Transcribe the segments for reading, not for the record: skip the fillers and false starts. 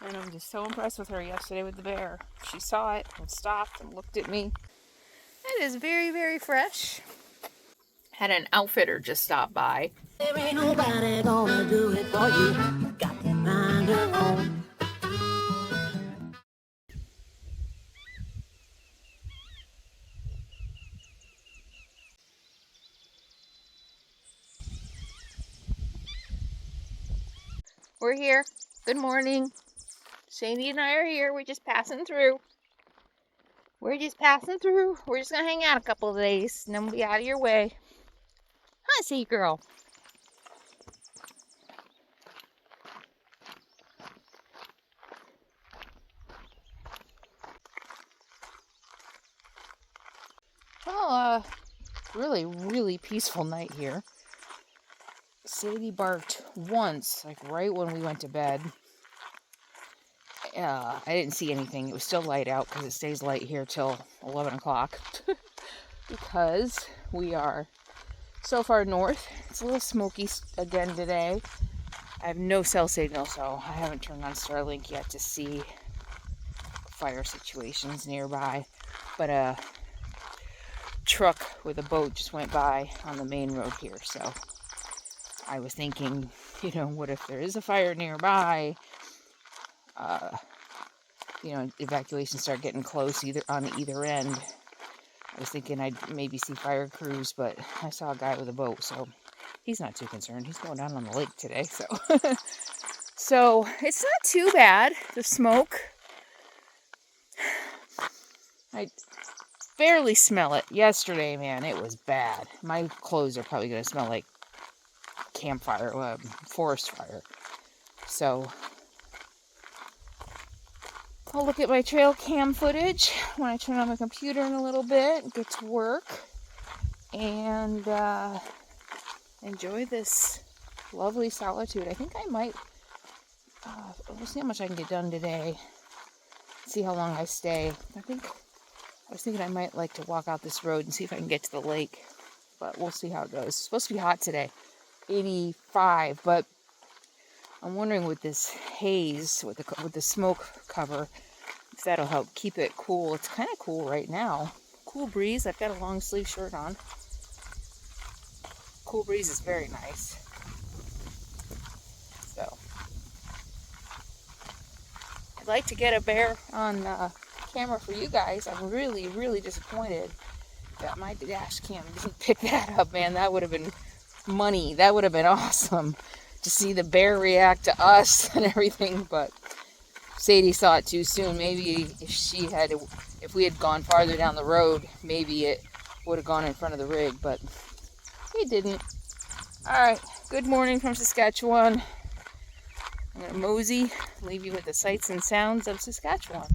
And I'm just so impressed with her yesterday with the bear. She saw it and stopped and looked at me. It is very, very fresh. Had an outfitter just stop by. There ain't nobody gonna do it for you. Got to find your own. We're here. Good morning. Sadie and I are here. We're just passing through. We're just passing through. We're just gonna hang out a couple of days and then we'll be out of your way. Hi, sea girl. Well, really, really peaceful night here. Sadie barked once, like right when we went to bed. I didn't see anything. It was still light out because it stays light here till 11 o'clock. Because we are so far north. It's a little smoky again today. I have no cell signal, so I haven't turned on Starlink yet to see fire situations nearby. But a truck with a boat just went by on the main road here, so I was thinking, you know, what if there is a fire nearby? You know, evacuations start getting close on either end. I was thinking I'd maybe see fire crews, but I saw a guy with a boat, so he's not too concerned. He's going down on the lake today, so so it's not too bad. The smoke, I barely smell it. Yesterday, man, it was bad. My clothes are probably going to smell like campfire, forest fire. So I'll look at my trail cam footage when I turn on my computer in a little bit and get to work and enjoy this lovely solitude. I think I might, we'll see how much I can get done today, see how long I stay. I was thinking I might like to walk out this road and see if I can get to the lake, but we'll see how it goes. It's supposed to be hot today, 85, but I'm wondering with this haze, with the smoke cover, if that'll help keep it cool. It's kind of cool right now. Cool breeze. I've got a long sleeve shirt on. Cool breeze is very nice. So I'd like to get a bear on camera for you guys. I'm really, really disappointed that my dash cam didn't pick that up, man. That would have been money. That would have been awesome to see the bear react to us and everything, but Sadie saw it too soon. Maybe if we had gone farther down the road, maybe it would have gone in front of the rig, but it didn't. Alright, good morning from Saskatchewan. I'm going to mosey, leave you with the sights and sounds of Saskatchewan.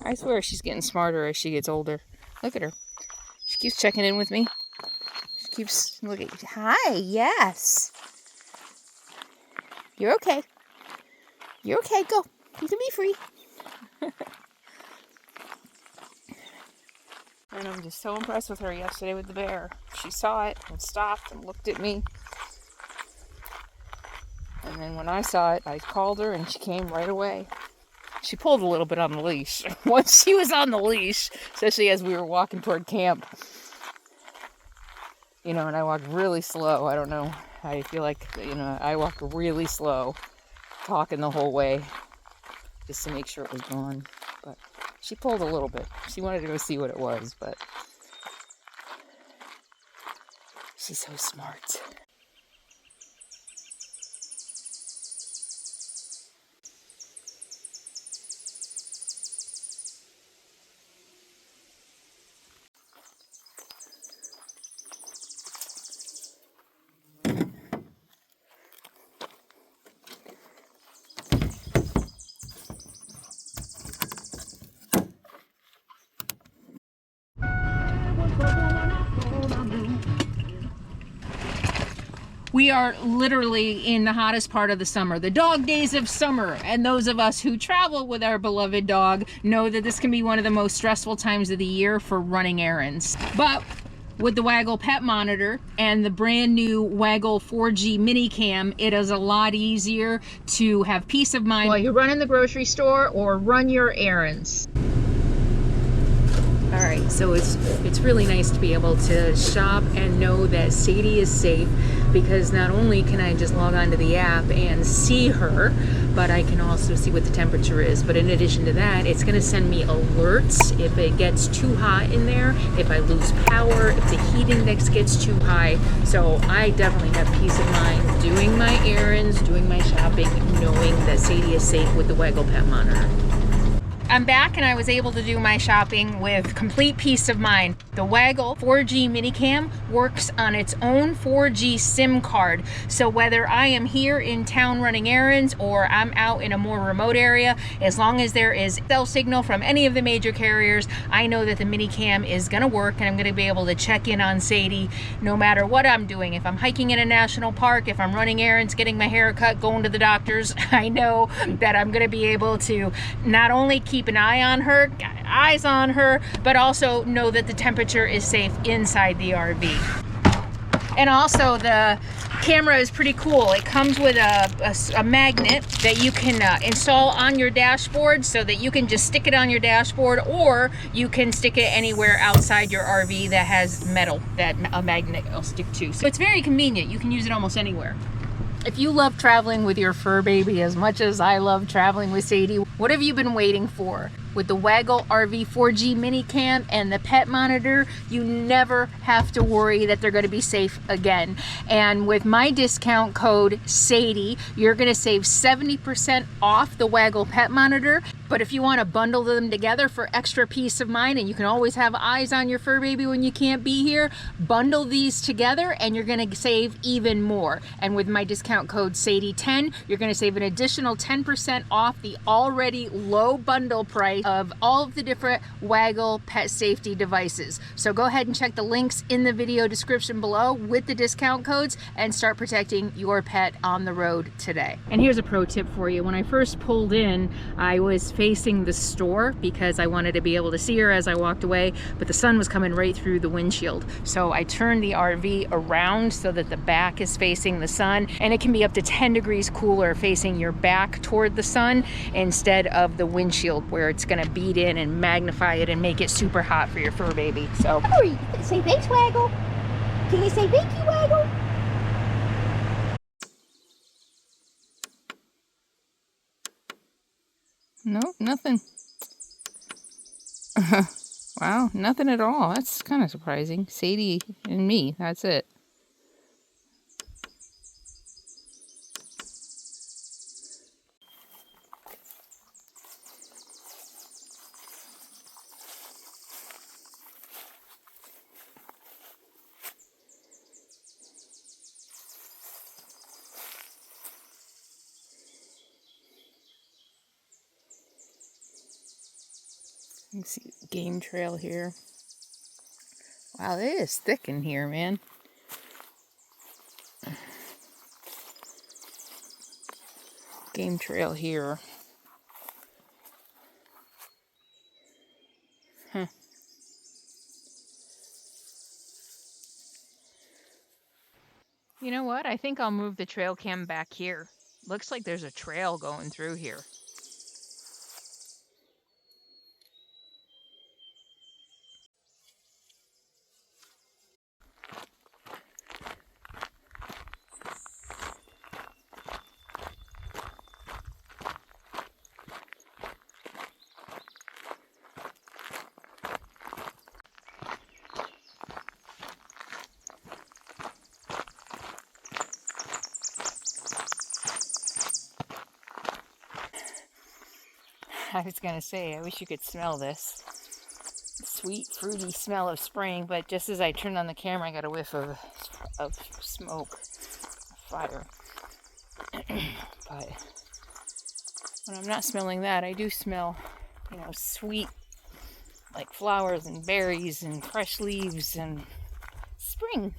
I swear she's getting smarter as she gets older. Look at her. She keeps checking in with me. She keeps looking. Hi, yes. You're okay. You're okay. Go. You can be free. And I'm just so impressed with her yesterday with the bear. She saw it and stopped and looked at me. And then when I saw it, I called her and she came right away. She pulled a little bit on the leash. Once she was on the leash, especially as we were walking toward camp, you know, and I walked really slow. I don't know. I feel like, you know, I walked really slow, talking the whole way, just to make sure it was gone. But she pulled a little bit. She wanted to go see what it was, but she's so smart. We are literally in the hottest part of the summer, the dog days of summer. And those of us who travel with our beloved dog know that this can be one of the most stressful times of the year for running errands. But with the Waggle pet monitor and the brand new Waggle 4G mini cam, it is a lot easier to have peace of mind while you run in the grocery store or run your errands. All right, so it's really nice to be able to shop and know that Sadie is safe, because not only can I just log on to the app and see her, but I can also see what the temperature is. But in addition to that, it's gonna send me alerts if it gets too hot in there, if I lose power, if the heat index gets too high. So I definitely have peace of mind doing my errands, doing my shopping, knowing that Sadie is safe with the Waggle pet monitor. I'm back and I was able to do my shopping with complete peace of mind. The Waggle 4G minicam works on its own 4G SIM card. So whether I am here in town running errands or I'm out in a more remote area, as long as there is cell signal from any of the major carriers, I know that the minicam is gonna work and I'm gonna be able to check in on Sadie no matter what I'm doing. If I'm hiking in a national park, if I'm running errands, getting my hair cut, going to the doctors, I know that I'm gonna be able to not only keep an eye on her, eyes on her, but also know that the temperature is safe inside the RV. And also the camera is pretty cool. It comes with a magnet that you can install on your dashboard, so that you can just stick it on your dashboard, or you can stick it anywhere outside your RV that has metal that a magnet will stick to. So it's very convenient. You can use it almost anywhere. If you love traveling with your fur baby as much as I love traveling with Sadie, what have you been waiting for? With the Waggle RV 4G minicam and the pet monitor, you never have to worry that they're going to be safe again. And with my discount code Sadie, you're going to save 70% off the Waggle pet monitor. But if you want to bundle them together for extra peace of mind, and you can always have eyes on your fur baby when you can't be here, bundle these together and you're going to save even more. And with my discount code Sadie10, you're going to save an additional 10% off the already low bundle price of all of the different Waggle pet safety devices. So go ahead and check the links in the video description below with the discount codes and start protecting your pet on the road today. And here's a pro tip for you. When I first pulled in, I was facing the store because I wanted to be able to see her as I walked away, but the sun was coming right through the windshield. So I turned the RV around so that the back is facing the sun, and it can be up to 10 degrees cooler facing your back toward the sun instead of the windshield, where it's going to beat in and magnify it and make it super hot for your fur baby. So Say thanks, Waggle. Can you say thank you, Waggle? no, nothing. Wow, nothing at all. That's kind of surprising. Sadie and me, that's it. You can see the game trail here. Wow, it is thick in here, man. Game trail here. Huh. You know what? I think I'll move the trail cam back here. Looks like there's a trail going through here. I was gonna say, I wish you could smell this sweet, fruity smell of spring, but just as I turned on the camera, I got a whiff of smoke, fire. But when I'm not smelling that, I do smell, you know, sweet, like flowers and berries and fresh leaves and spring.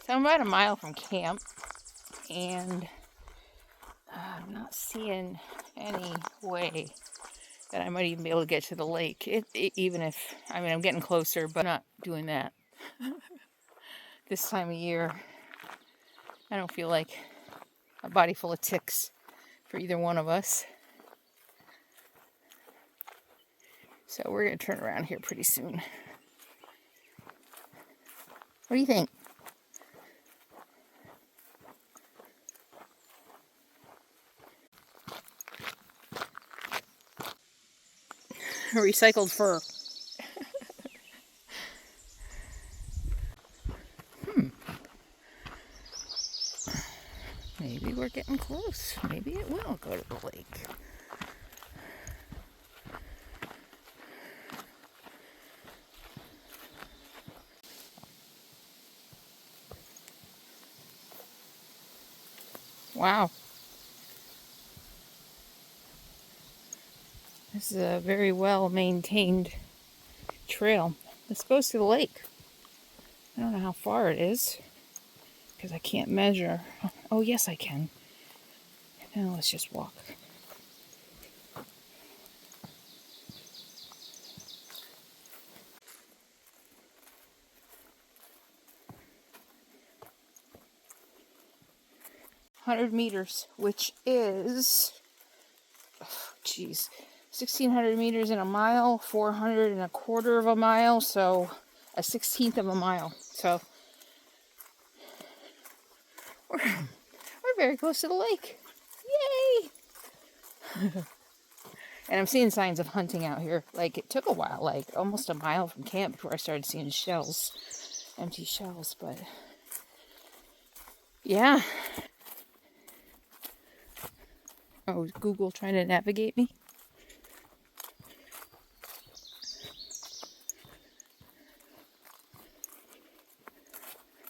So I'm about a mile from camp, and I'm not seeing any way that I might even be able to get to the lake. Even if, I mean, I'm getting closer, but I'm not doing that this time of year. I don't feel like a body full of ticks for either one of us. So we're going to turn around here pretty soon. What do you think? Recycled fur. Maybe we're getting close. Maybe it will go to the lake. Wow. This is a very well maintained trail. This goes to the lake. I don't know how far it is because I can't measure. Oh, yes, I can. Now let's just walk. $100 meters, which is, geez, 1,600 meters in a mile, 400 and a quarter of a mile, so a 1/16 of a mile. So we're very close to the lake. Yay! And I'm seeing signs of hunting out here. Like, it took a while, like almost a mile from camp before I started seeing shells, empty shells, but yeah. Oh, is Google trying to navigate me?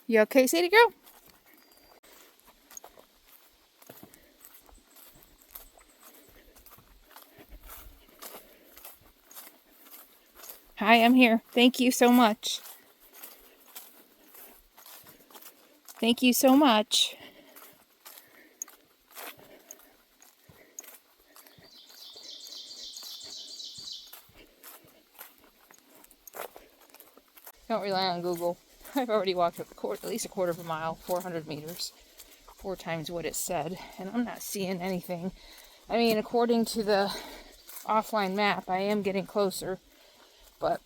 You okay, Sadie girl? Hi, I'm here. Thank you so much. Thank you so much. Don't rely on Google. I've already walked at least a quarter of a mile, 400 meters, 4 times what it said, and I'm not seeing anything. I mean, according to the offline map, I am getting closer, but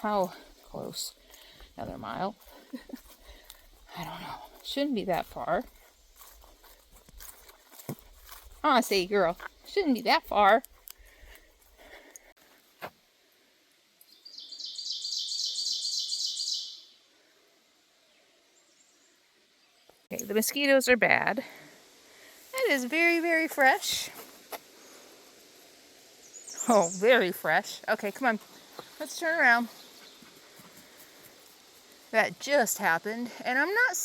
how close? Another mile? I don't know. Shouldn't be that far. Honestly, girl, shouldn't be that far. Okay, the mosquitoes are bad. It is very, very fresh. Oh, very fresh. Okay, come on. Let's turn around. That just happened, and I'm not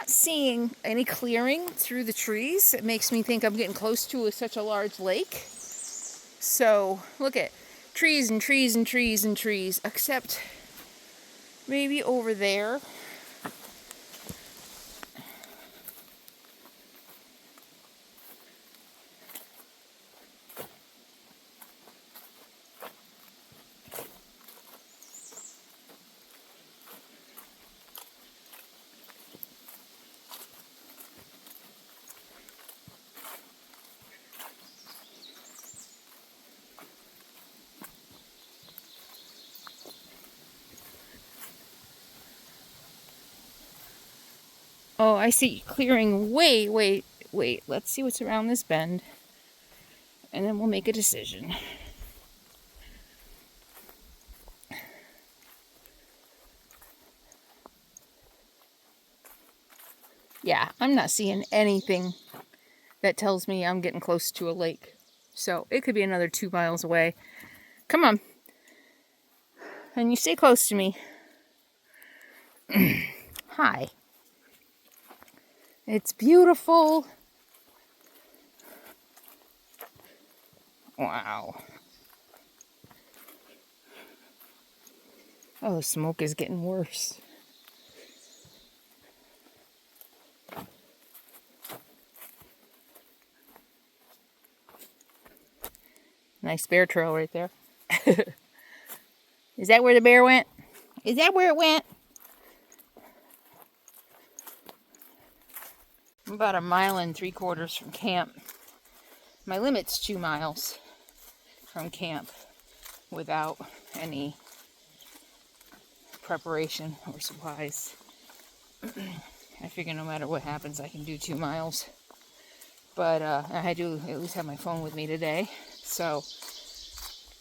seeing any clearing through the trees. It makes me think I'm getting close to such a large lake. So, look at trees and trees and trees and trees, except maybe over there. Oh, I see clearing way, wait. Let's see what's around this bend. And then we'll make a decision. Yeah, I'm not seeing anything that tells me I'm getting close to a lake. So it could be another 2 miles away. Come on. And you stay close to me. Hi. It's beautiful. Wow. Oh, the smoke is getting worse. Nice bear trail right there. Is that where the bear went? Is that where it went? I'm about 1.75 miles from camp. My limit's 2 miles from camp without any preparation or supplies. I figure no matter what happens, I can do 2 miles. But I had to at least have my phone with me today. So,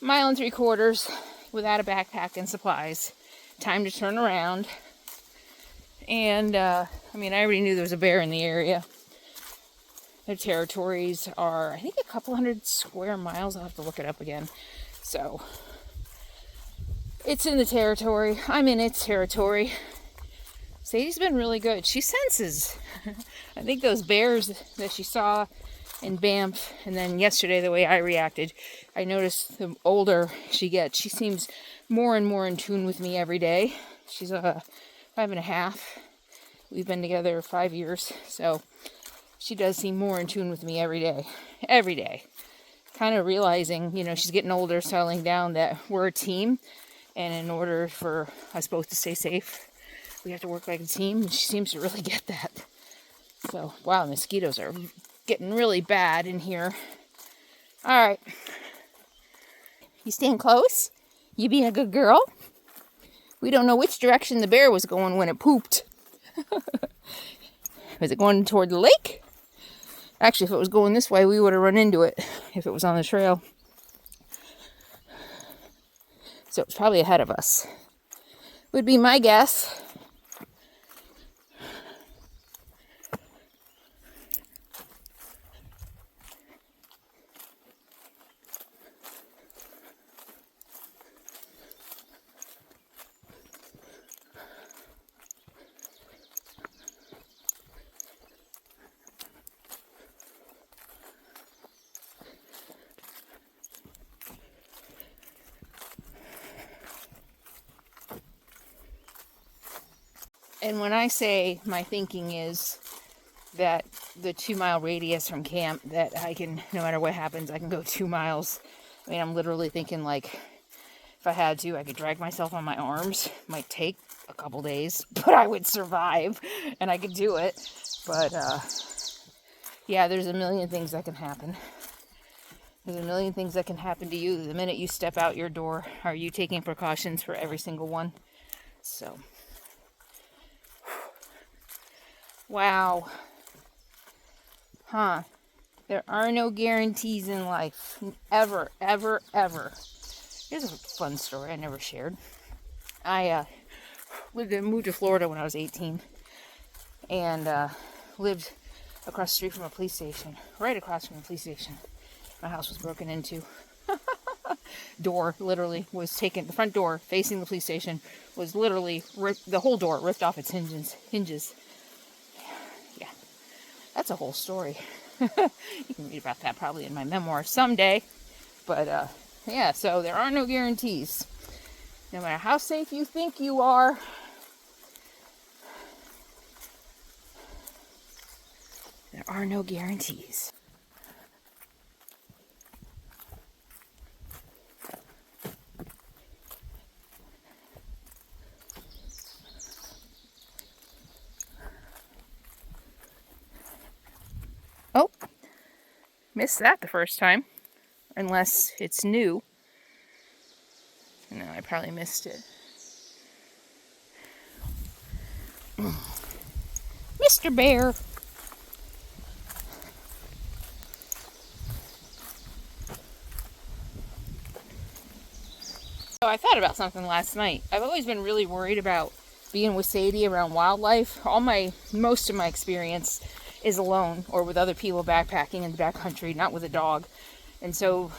1.75 miles without a backpack and supplies. Time to turn around. And, I already knew there was a bear in the area. Their territories are, I think, a couple hundred square miles. I'll have to look it up again. So, it's in the territory. I'm in its territory. Sadie's been really good. She senses. I think those bears that she saw in Banff, and then yesterday the way I reacted, I noticed the older she gets, she seems more and more in tune with me every day. She's 5.5. We've been together 5 years, so she does seem more in tune with me every day. Every day. Kind of realizing, she's getting older, settling down, that we're a team, and in order for us both to stay safe, we have to work like a team, and she seems to really get that. So, wow, mosquitoes are getting really bad in here. All right. You staying close? You being a good girl? We don't know which direction the bear was going when it pooped. Was it going toward the lake? Actually, if it was going this way, we would have run into it if it was on the trail. So it's probably ahead of us. Would be my guess. And when I say my thinking is that the 2 mile radius from camp, that I can, no matter what happens, I can go 2 miles. I'm literally thinking, like, if I had to, I could drag myself on my arms. Might take a couple days, but I would survive and I could do it. But, yeah, there's a million things that can happen. There's a million things that can happen to you the minute you step out your door. Are you taking precautions for every single one? So, wow. Huh. There are no guarantees in life. Ever, ever, ever. Here's a fun story I never shared. I moved to Florida when I was 18. And lived across the street from a police station. Right across from the police station. My house was broken into. Door literally was taken. The front door facing the police station was literally ripped. The whole door ripped off its hinges. Yeah, that's a whole story. You can read about that probably in my memoir someday. But yeah, so there are no guarantees. No matter how safe you think you are, there are no guarantees. Oh, missed that the first time. Unless it's new. No, I probably missed it. Mr. Bear. So I thought about something last night. I've always been really worried about being with Sadie around wildlife. Most of my experience is alone or with other people backpacking in the backcountry, not with a dog. And so,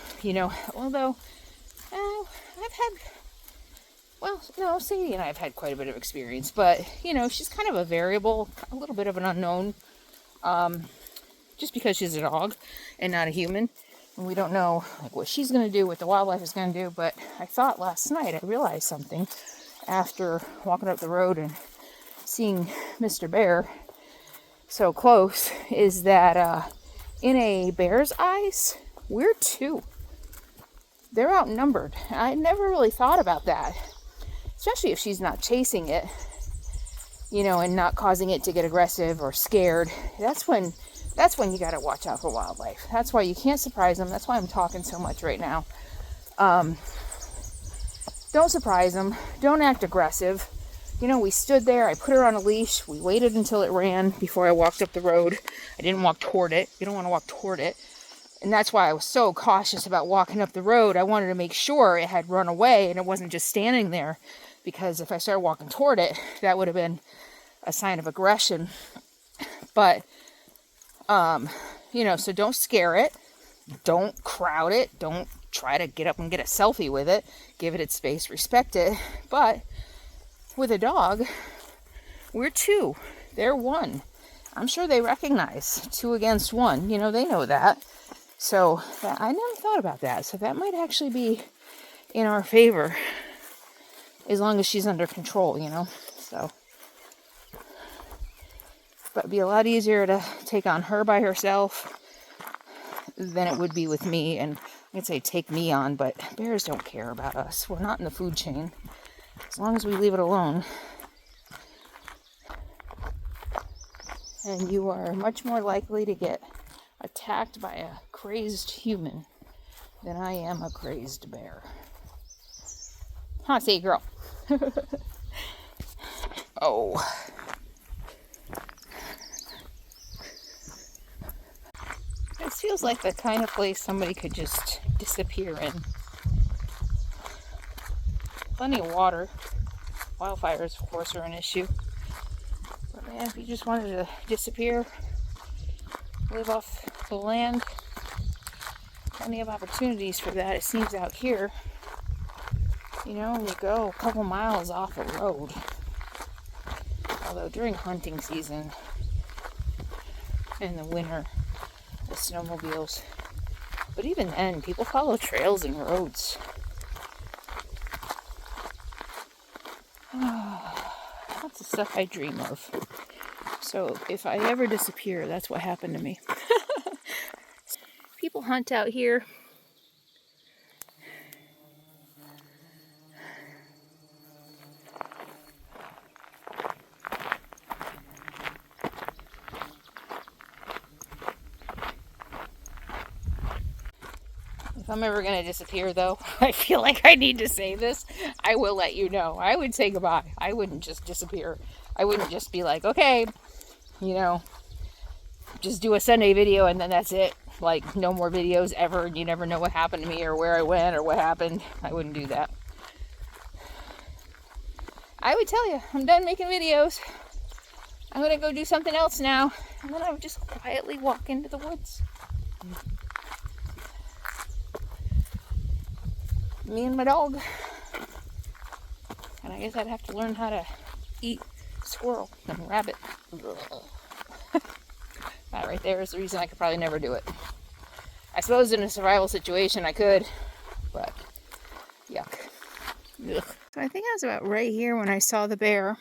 although Sadie and I have had quite a bit of experience, but, she's kind of a variable, a little bit of an unknown, just because she's a dog and not a human. And we don't know what she's going to do, what the wildlife is going to do. But I thought last night, I realized something after walking up the road and seeing Mr. Bear so close, is that in a bear's eyes, we're two. they're outnumbered. I never really thought about that, especially if she's not chasing it, you know, and not causing it to get aggressive or scared. That's when you got to watch out for wildlife. That's why you can't surprise them. That's why I'm talking so much right now. Don't surprise them. Don't act aggressive. You know, we stood there. I put her on a leash. We waited until it ran before I walked up the road. I didn't walk toward it. You don't want to walk toward it. And that's why I was so cautious about walking up the road. I wanted to make sure it had run away and it wasn't just standing there. Because if I started walking toward it, that would have been a sign of aggression. But, you know, so don't scare it. Don't crowd it. Don't try to get up and get a selfie with it. Give it its space. Respect it. But with a dog, we're two. They're one. I'm sure they recognize 2 against 1. You know, they know that. So I never thought about that. So that might actually be in our favor as long as she's under control, you know. So, but it'd be a lot easier to take on her by herself than it would be with me. And I'd say take me on, but bears don't care about us. We're not in the food chain. As long as we leave it alone. And you are much more likely to get attacked by a crazed human than I am a crazed bear. Huh, say girl. Oh. This feels like the kind of place somebody could just disappear in. Plenty of water. Wildfires, of course, are an issue. But man, if you just wanted to disappear, live off the land, plenty of opportunities for that, it seems, out here. You know, when you go a couple miles off a road. Although during hunting season, in the winter, the snowmobiles. But even then, people follow trails and roads. That's the stuff I dream of. So if I ever disappear, that's what happened to me. People hunt out here. If I'm ever going to disappear, though, I feel like I need to say this. I will let you know. I would say goodbye. I wouldn't just disappear. I wouldn't just be like, okay, you know, just do a Sunday video and then that's it. Like, no more videos ever, and you never know what happened to me or where I went or what happened. I wouldn't do that. I would tell you, I'm done making videos. I'm going to go do something else now. And then I would just quietly walk into the woods. Me and my dog. And I guess I'd have to learn how to eat squirrel and rabbit. That right there is the reason I could probably never do it. I suppose in a survival situation I could, but yuck. Ugh. So I think I was about right here when I saw the bear,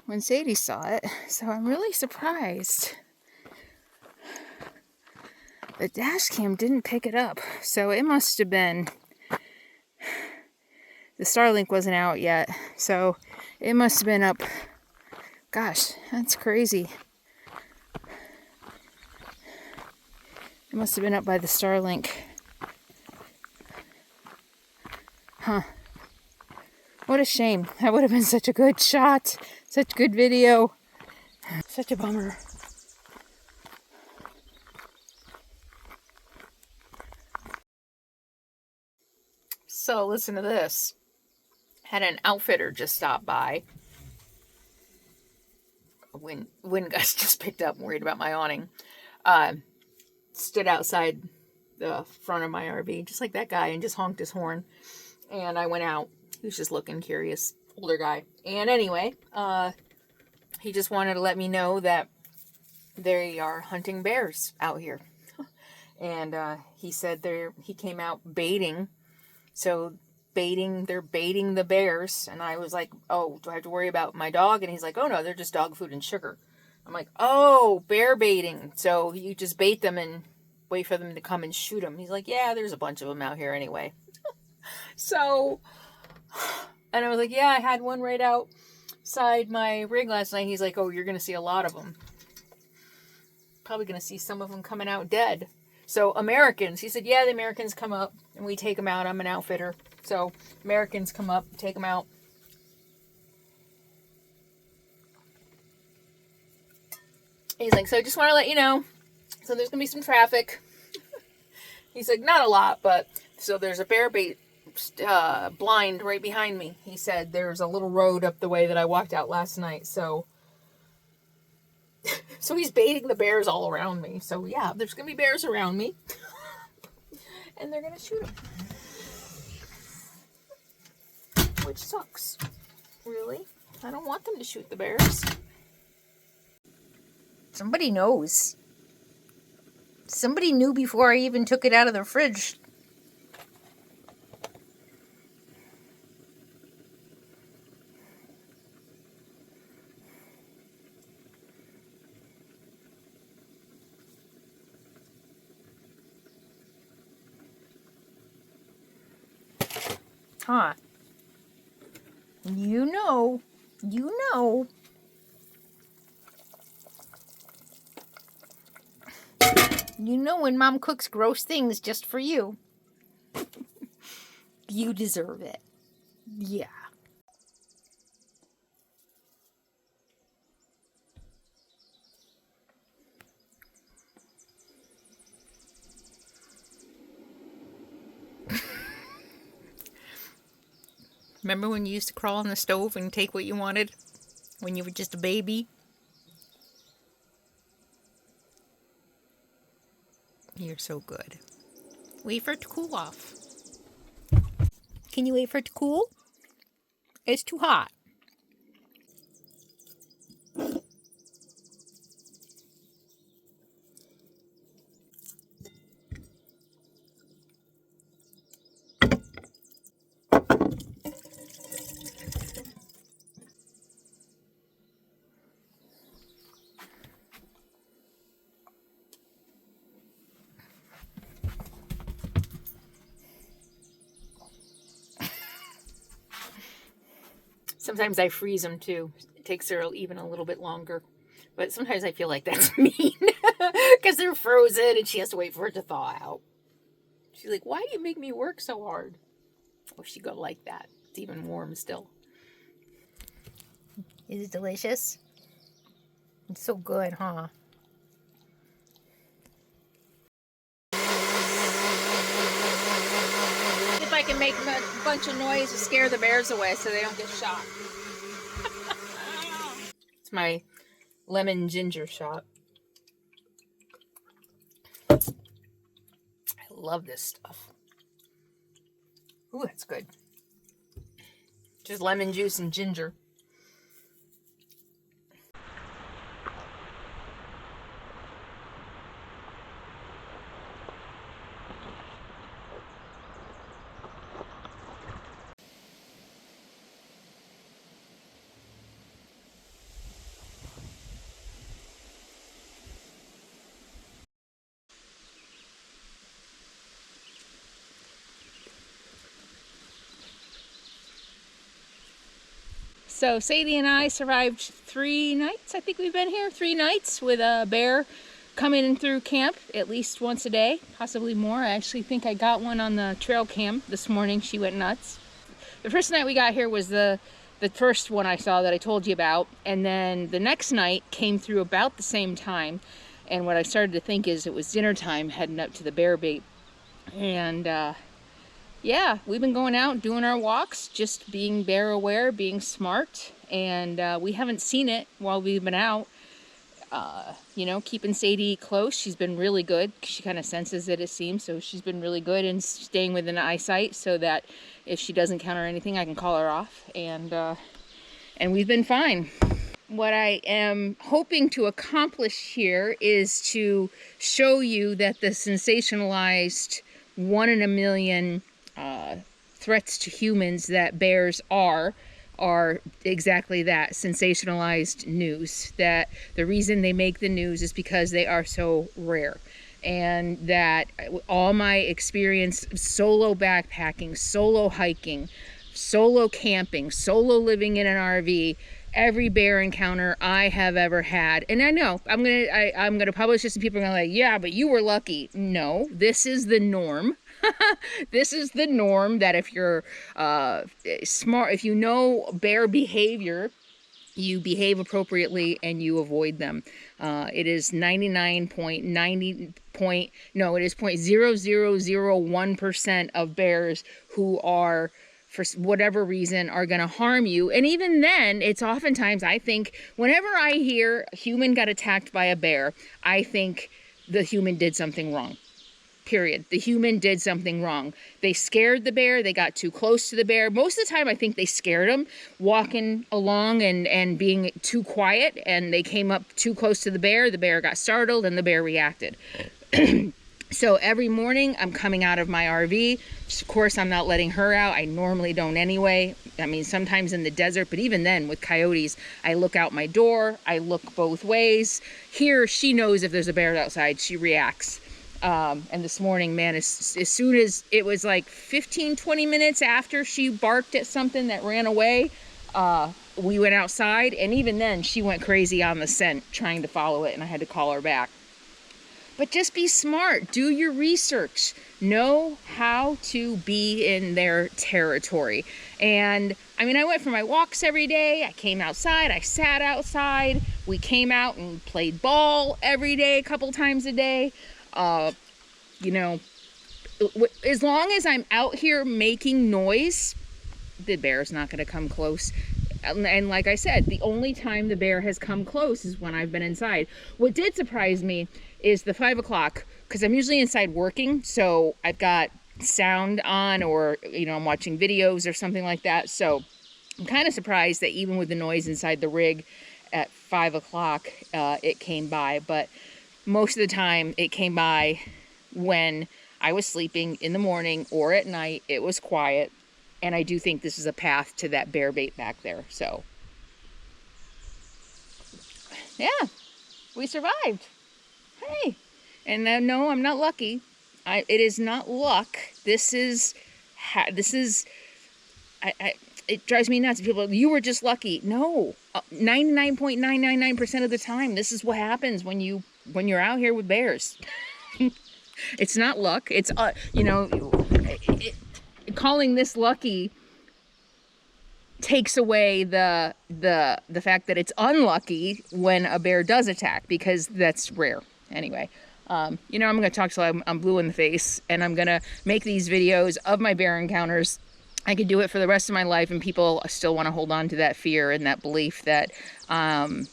when Sadie saw it. So I'm really surprised the dash cam didn't pick it up. So it must have been, the Starlink wasn't out yet, so it must have been up. Gosh, that's crazy. It must have been up by the Starlink. Huh. What a shame. That would have been such a good shot. Such good video. Such a bummer. So, listen to this. Had an outfitter just stop by. A wind gust just picked up. I'm worried about my awning. Stood outside the front of my RV, just like that guy, and just honked his horn. And I went out. He was just looking curious. Older guy. And anyway, he just wanted to let me know that they are hunting bears out here. And he said he came out baiting. So they're baiting the bears. And I was like, oh, do I have to worry about my dog? And he's like, oh no, they're just dog food and sugar. I'm like, oh, bear baiting. So you just bait them and wait for them to come and shoot them. He's like, yeah, there's a bunch of them out here anyway. So, and I was like, yeah, I had one right outside my rig last night. He's like, oh, you're going to see a lot of them. Probably going to see some of them coming out dead. So Americans, he said, yeah, the Americans come up and we take them out. I'm an outfitter. So Americans come up, take them out. He's like, so I just want to let you know. So there's going to be some traffic. He's like, not a lot, but so there's a bear bait blind right behind me. He said there's a little road up the way that I walked out last night. So he's baiting the bears all around me. So yeah, there's going to be bears around me. And they're going to shoot them. Which sucks. Really? I don't want them to shoot the bears. Somebody knows. Somebody knew before I even took it out of the fridge. Huh. You know. You know. You know when Mom cooks gross things just for you. You deserve it. Yeah. Remember when you used to crawl on the stove and take what you wanted when you were just a baby? You're so good. Wait for it to cool off. Can you wait for it to cool? It's too hot. Sometimes I freeze them too. It takes her even a little bit longer. But sometimes I feel like that's mean. Because they're frozen and she has to wait for it to thaw out. She's like, why do you make me work so hard? Oh, she go like that. It's even warm still. Is it delicious? It's so good, huh? If I can make a bunch of noise to scare the bears away so they don't get shot. It's my lemon ginger shot. I love this stuff. Ooh, that's good. Just lemon juice and ginger. So Sadie and I survived 3 nights. I think we've been here 3 nights with a bear coming in through camp at least once a day, possibly more. I actually think I got one on the trail cam this morning. She went nuts. The first night we got here was the first one I saw that I told you about, and then the next night came through about the same time. And what I started to think is it was dinner time heading up to the bear bait. And yeah, we've been going out doing our walks, just being bear aware, being smart, and we haven't seen it while we've been out. You know, keeping Sadie close. She's been really good. She kind of senses it seems, so she's been really good in staying within eyesight so that if she doesn't counter anything, I can call her off, and we've been fine. What I am hoping to accomplish here is to show you that the sensationalized 1 in a million threats to humans that bears are exactly that, sensationalized news. That the reason they make the news is because they are so rare. and that all my experience solo backpacking, solo hiking, solo camping, solo living in an RV, every bear encounter I have ever had, and I know I'm gonna publish this and people are gonna like, yeah, but you were lucky. No, this is the norm. This is the norm, that if you're smart, if you know bear behavior, you behave appropriately and you avoid them. It is 0.0001% of bears who are, for whatever reason, are going to harm you. And even then, it's oftentimes, I think, whenever I hear a human got attacked by a bear, I think the human did something wrong. Period. The human did something wrong. They scared the bear. They got too close to the bear. Most of the time, I think they scared them, walking along and being too quiet, and they came up too close to the bear. The bear got startled, and the bear reacted. So every morning, I'm coming out of my RV. Of course, I'm not letting her out. I normally don't anyway. I mean, sometimes in the desert, but even then, with coyotes, I look out my door. I look both ways. Here, she knows if there's a bear outside. She reacts. And this morning, man, as soon as it was like 15-20 minutes after she barked at something that ran away, we went outside, and even then she went crazy on the scent trying to follow it, and I had to call her back. But just be smart, do your research, know how to be in their territory. And I mean, I went for my walks every day. I came outside, I sat outside, we came out and played ball every day, a couple times a day. You know, as long as I'm out here making noise, the bear's not going to come close. And like I said, the only time the bear has come close is when I've been inside. What did surprise me is the 5 o'clock, because I'm usually inside working, so I've got sound on, or, you know, I'm watching videos or something like that. So I'm kind of surprised that even with the noise inside the rig at 5 o'clock, it came by. But most of the time it came by when I was sleeping in the morning or at night. It was quiet, and I do think this is a path to that bear bait back there. So yeah, we survived. Hey, and no, I'm not lucky. It is not luck. This is it drives me nuts. People, you were just lucky. No, 99.999% of the time, this is what happens when you're out here with bears. It's not luck. It's you know, calling this lucky takes away the fact that it's unlucky when a bear does attack, because that's rare. Anyway, you know, I'm going to talk till I'm blue in the face, and I'm going to make these videos of my bear encounters. I could do it for the rest of my life, and people still want to hold on to that fear and that belief that I'm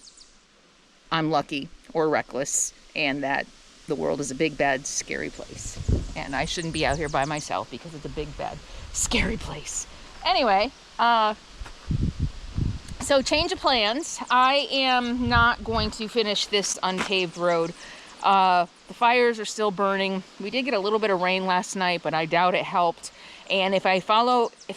lucky or reckless, and that the world is a big, bad, scary place. And I shouldn't be out here by myself because it's a big, bad, scary place. Anyway, so change of plans. I am not going to finish this unpaved road. The fires are still burning. We did get a little bit of rain last night, but I doubt it helped. And if I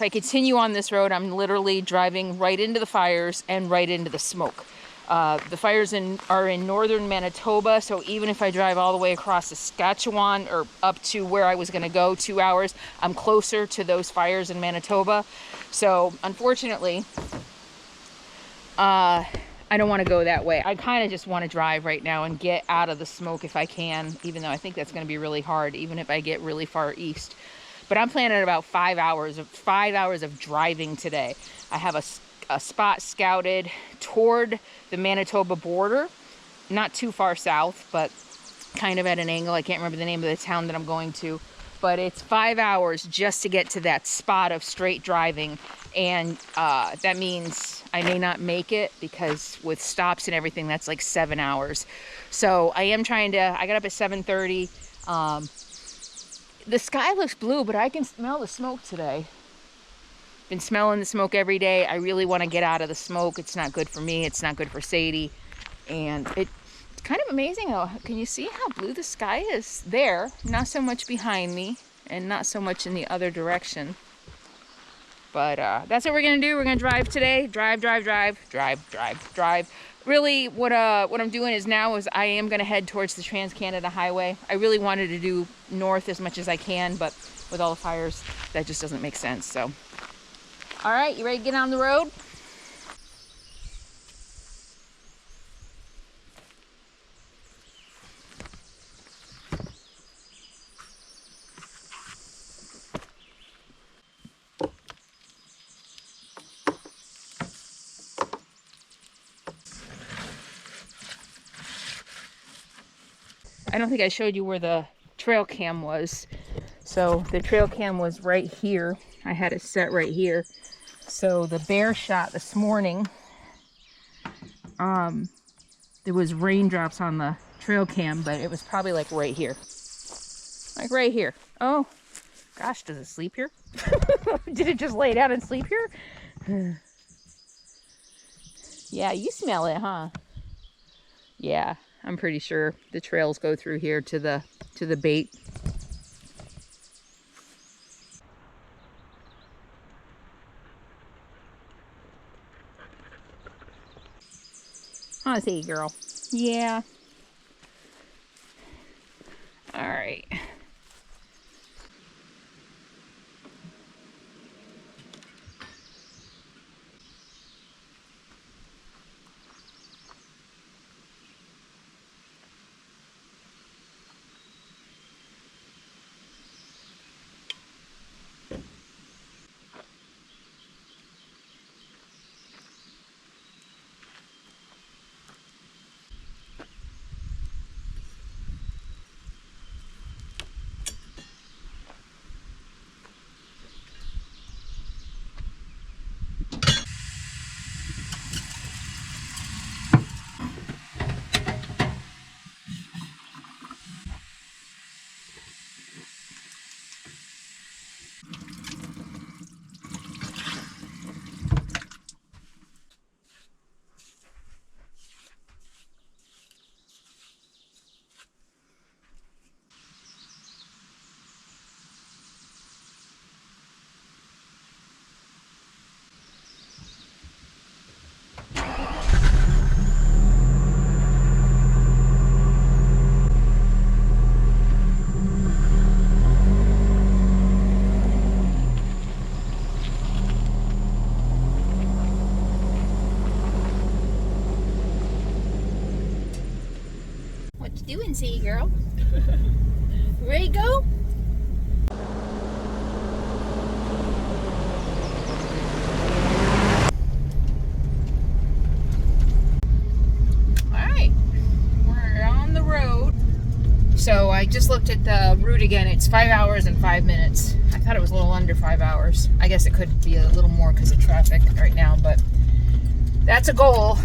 continue on this road, I'm literally driving right into the fires and right into the smoke. The fires are in northern Manitoba, so even if I drive all the way across Saskatchewan or up to where I was going to go 2 hours, I'm closer to those fires in Manitoba. So unfortunately, I don't want to go that way. I kind of just want to drive right now and get out of the smoke if I can, even though I think that's going to be really hard, even if I get really far east. But I'm planning about 5 hours of driving today. I have a spot scouted toward the Manitoba border, not too far south, but kind of at an angle. I can't remember the name of the town that I'm going to, but it's 5 hours just to get to that spot of straight driving. And that means I may not make it, because with stops and everything, that's like 7 hours. So I am trying to, I got up at 7:30. The sky looks blue, but I can smell the smoke today. Been smelling the smoke every day. I really want to get out of the smoke. It's not good for me. It's not good for Sadie. And it's kind of amazing though. Can you see how blue the sky is there? Not so much behind me, and not so much in the other direction. But that's what we're going to do. We're going to drive today. Drive. really what I'm doing is now is I am going to head towards the Trans-Canada Highway. I really wanted to do north as much as I can, but with all the fires, that just doesn't make sense. So, all right, you ready to get on the road? I don't think I showed you where the trail cam was. So the trail cam was right here. I had it set right here. So the bear shot this morning, there was raindrops on the trail cam, but it was probably like right here. Like right here. Oh, gosh, does it sleep here? Did it just lay down and sleep here? Yeah, you smell it, huh? Yeah, I'm pretty sure the trails go through here to the bait. I see, girl. Yeah. All right. What you doing, sea girl? Ready to go? Alright, we're on the road. So I just looked at the route again. It's 5 hours and 5 minutes. I thought it was a little under 5 hours. I guess it could be a little more because of traffic right now, but that's a goal.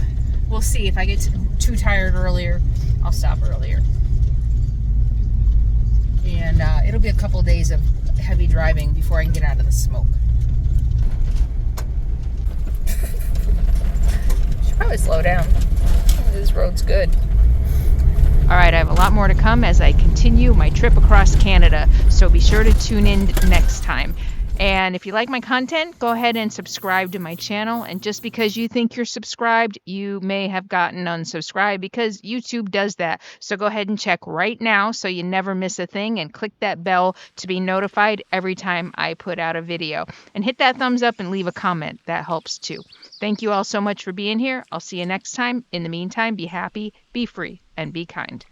We'll see. If I get too tired earlier, I'll stop earlier. And it'll be a couple days of heavy driving before I can get out of the smoke. Should probably slow down. This road's good. All right, I have a lot more to come as I continue my trip across Canada, so be sure to tune in next time. And if you like my content, go ahead and subscribe to my channel. And just because you think you're subscribed, you may have gotten unsubscribed because YouTube does that. So go ahead and check right now so you never miss a thing, and click that bell to be notified every time I put out a video. And hit that thumbs up and leave a comment. That helps too. Thank you all so much for being here. I'll see you next time. In the meantime, be happy, be free, and be kind.